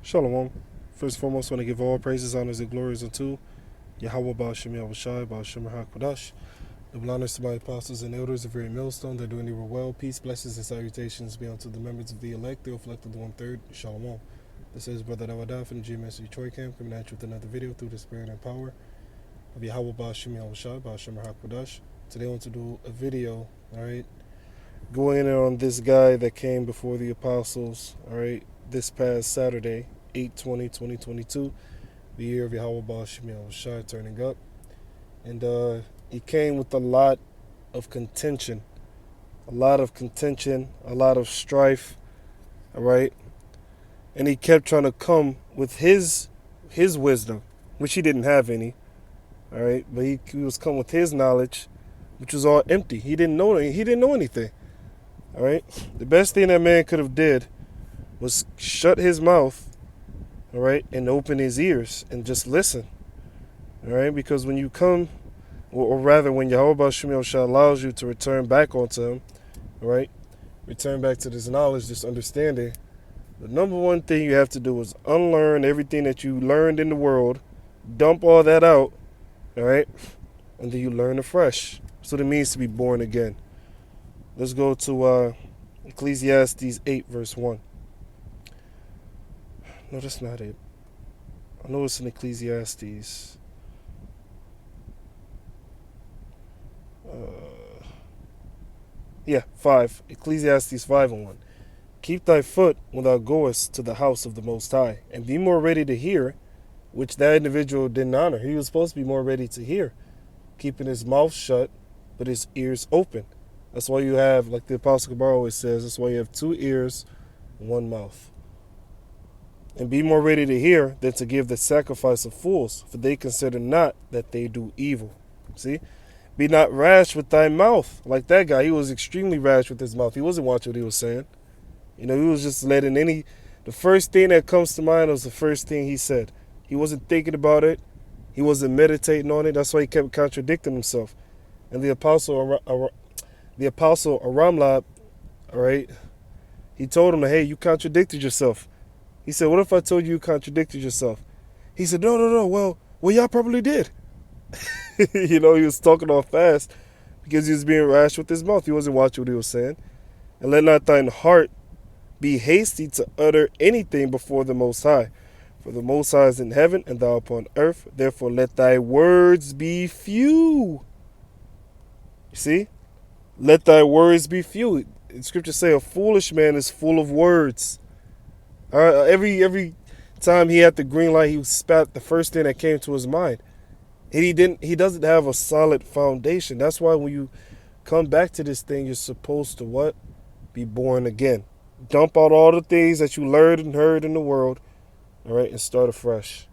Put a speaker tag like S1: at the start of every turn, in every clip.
S1: Shalom. First and foremost, I want to give all praises, honors, and glories unto Yahweh Ba'ashem Yahushai, Ba'ashem HaKadosh. Double honors to my apostles and elders, the very millstone. They're doing evil well. Peace, blessings, and salutations be unto the members of the elect, the reflected 1/3. Shalom. This is Brother Dawadah from the GMS Detroit camp, coming at you with another video through the spirit and power of Yahweh Ba'ashem Yahushai, Ba'ashem HaKadosh. Today I want to do a video, alright, going in on this guy that came before the apostles, alright, this past Saturday, 8/20/2022, the year of Yahweh Ba'ashem Yahushai turning up. And he came with a lot of contention, a lot of strife, alright? And he kept trying to come with his wisdom, which he didn't have any, alright? But he was coming with his knowledge, which was all empty. He didn't know anything. Alright? The best thing that man could have did was shut his mouth, alright, and open his ears and just listen. Alright? Because when you come, or rather when Yahweh Ba'ashem Yahushua allows you to return back onto him, alright, return back to this knowledge, this understanding, the number one thing you have to do is unlearn everything that you learned in the world, dump all that out, alright, and then you learn afresh. That's what it means to be born again. Let's go to Ecclesiastes 8, verse 1. No, that's not it. I know it's in Ecclesiastes. Yeah, 5. Ecclesiastes 5 and 1. Keep thy foot when thou goest to the house of the Most High, and be more ready to hear, which that individual didn't honor. He was supposed to be more ready to hear, keeping his mouth shut, but his ears open. That's why you have, like the Apostle Kabar always says, that's why you have 2 ears, 1 mouth. And be more ready to hear than to give the sacrifice of fools, for they consider not that they do evil. See? Be not rash with thy mouth. Like that guy, he was extremely rash with his mouth. He wasn't watching what he was saying. You know, he was just letting the first thing that comes to mind was the first thing he said. He wasn't thinking about it. He wasn't meditating on it. That's why he kept contradicting himself. And the Apostle Aramlab, all right, he told him, hey, you contradicted yourself. He said, what if I told you contradicted yourself? He said, no. Well, y'all probably did. You know, he was talking all fast because he was being rash with his mouth. He wasn't watching what he was saying. And let not thine heart be hasty to utter anything before the Most High. For the Most High is in heaven, and thou upon earth. Therefore let thy words be few. You see? Let thy words be few. The scriptures say a foolish man is full of words. Every time he had the green light, he spat the first thing that came to his mind. And he doesn't have a solid foundation. That's why when you come back to this thing, you're supposed to what? Be born again. Dump out all the things that you learned and heard in the world, all right, and start afresh.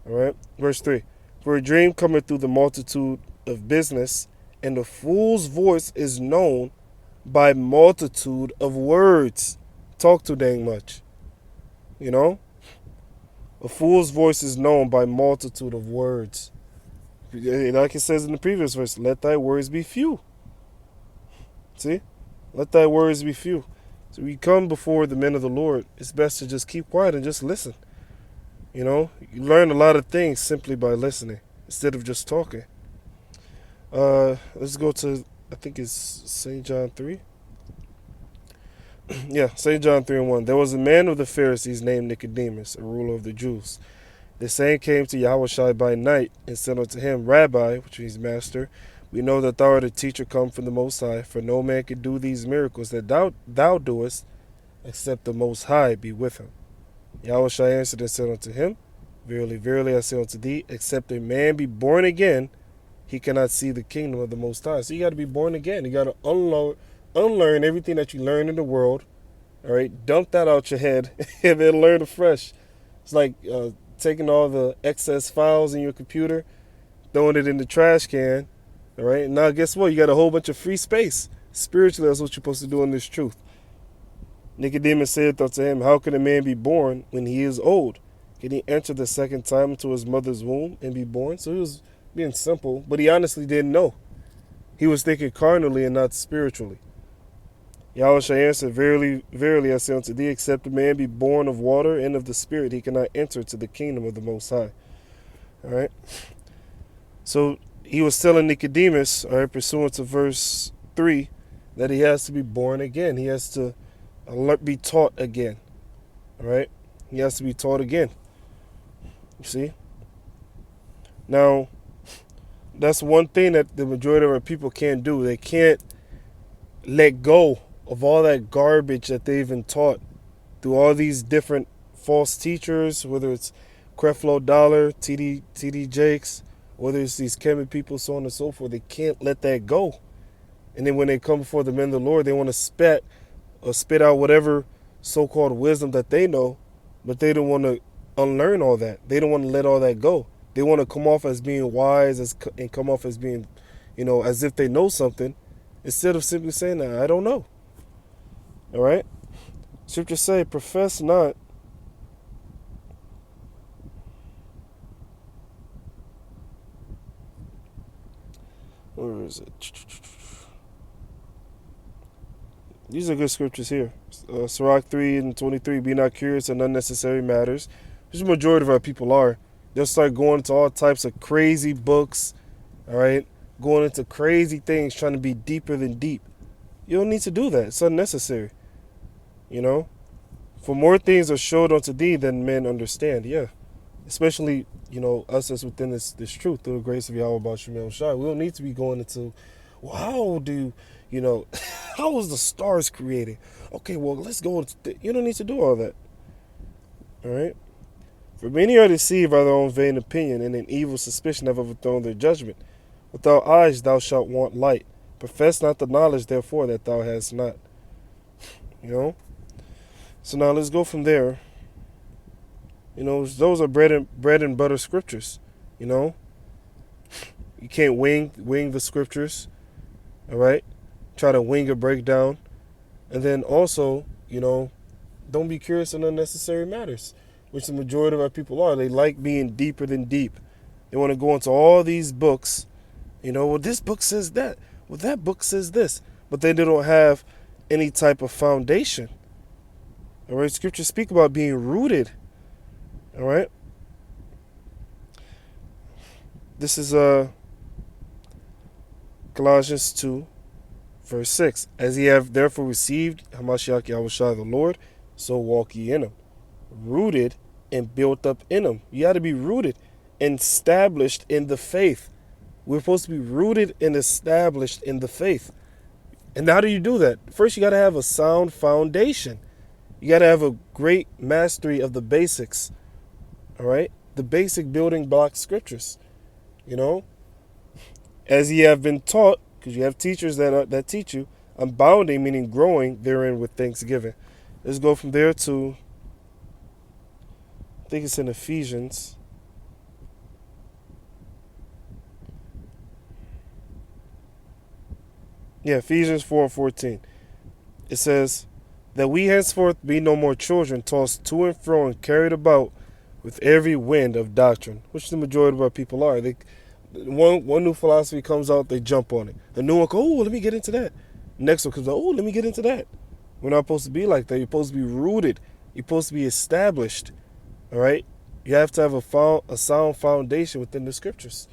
S1: All right? Verse 3. For a dream cometh through the multitude of business, and the fool's voice is known by multitude of words. Talk too dang much. You know? A fool's voice is known by multitude of words. Like it says in the previous verse, let thy words be few. See? Let thy words be few. So we come before the men of the Lord, it's best to just keep quiet and just listen. You know? You learn a lot of things simply by listening instead of just talking. Let's go to, I think it's St. John 3. Yeah, St. John 3 and 1. There was a man of the Pharisees named Nicodemus, a ruler of the Jews. The same came to Yahushua by night and said unto him, Rabbi, which means master, we know that thou art a teacher come from the Most High, for no man can do these miracles that thou doest, except the Most High be with him. Yahushua answered and said unto him, Verily, verily, I say unto thee, except a man be born again, he cannot see the kingdom of the Most High. So you got to be born again. You got to unlearn everything that you learned in the world. All right, dump that out your head and then learn afresh. It's like taking all the excess files in your computer, throwing it in the trash can. All right, and now guess what? You got a whole bunch of free space. Spiritually, that's what you're supposed to do in this truth. Nicodemus said unto him, How can a man be born when he is old? Can he enter the second time into his mother's womb and be born? So he was being simple, but he honestly didn't know. He was thinking carnally and not spiritually. Yahweh shall answer, Verily, verily, I say unto thee, except a man be born of water and of the Spirit, he cannot enter to the kingdom of the Most High. All right. So he was telling Nicodemus, all right, pursuant to verse 3, that he has to be born again. He has to be taught again. All right. He has to be taught again. You see? Now, that's one thing that the majority of our people can't do. They can't let go of all that garbage that they've been taught through all these different false teachers, whether it's Creflo Dollar, TD Jakes, whether it's these Kemet people, so on and so forth. They can't let that go. And then when they come before the men of the Lord, they want to spit out whatever so-called wisdom that they know, but they don't want to unlearn all that. They don't want to let all that go. They want to come off as being wise and come off as being, as if they know something, instead of simply saying that, I don't know. All right? Scripture say, profess not where is it? These are good scriptures here. Sirach 3:23, be not curious in unnecessary matters, which the majority of our people are. They'll start going into all types of crazy books, all right? Going into crazy things, trying to be deeper than deep. You don't need to do that. It's unnecessary. For more things are showed unto thee than men understand. Yeah. Especially, us as within this truth through the grace of Yahweh Bashim Shai. We don't need to be going into, well, how do, how was the stars created? Okay, well, let's go. You don't need to do all that. All right? For many are deceived by their own vain opinion, and in evil suspicion have overthrown their judgment. Without eyes thou shalt want light. Profess not the knowledge, therefore, that thou hast not. So now let's go from there. Those are bread and butter scriptures. You can't wing the scriptures. All right? Try to wing a breakdown. And then also, don't be curious in unnecessary matters, which the majority of our people are. They like being deeper than deep. They want to go into all these books. Well, this book says that. Well, that book says this. But then they don't have any type of foundation. All right? Scriptures speak about being rooted. All right? This is Colossians 2, verse 6. As ye have therefore received Hamashiach Yahushua the Lord, so walk ye in him. Rooted and built up in him. You got to be rooted and established in the faith. We're supposed to be rooted and established in the faith. And how do you do that? First, you got to have a sound foundation. You got to have a great mastery of the basics. All right? The basic building block scriptures. As ye have been taught, because you have teachers that teach you, abounding, meaning growing therein with thanksgiving. Let's go from there to, I think it's in Ephesians. Yeah, Ephesians 4:14. It says, that we henceforth be no more children, tossed to and fro and carried about with every wind of doctrine, which the majority of our people are. One new philosophy comes out, they jump on it. The new one, let me get into that. Next one comes out, let me get into that. We're not supposed to be like that. You're supposed to be rooted. You're supposed to be established. All right? You have to have a sound foundation within the scriptures.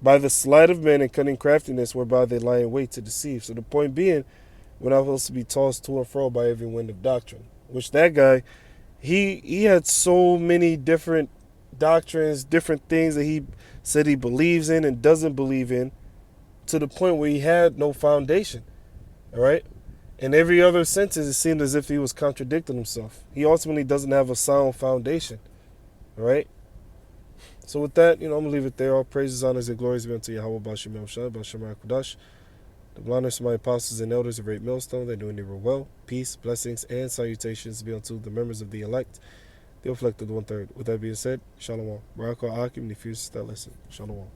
S1: By the sleight of men and cunning craftiness whereby they lie in wait to deceive. So the point being, we're not supposed to be tossed to and fro by every wind of doctrine. Which that guy, he had so many different doctrines, different things that he said he believes in and doesn't believe in, to the point where he had no foundation. All right? In every other sentence, it seemed as if he was contradicting himself. He ultimately doesn't have a sound foundation. All right? So with that, I'm going to leave it there. All praises, honors, and glories be unto Yahweh Bashim El Shai, Bashim HaKadosh. The blindness of my apostles and elders of Great Millstone, they're doing their well. Peace, blessings, and salutations be unto the members of the elect, the afflicted 1/3. With that being said, Shalom. Barak Akim, the fewest that listen. Shalom.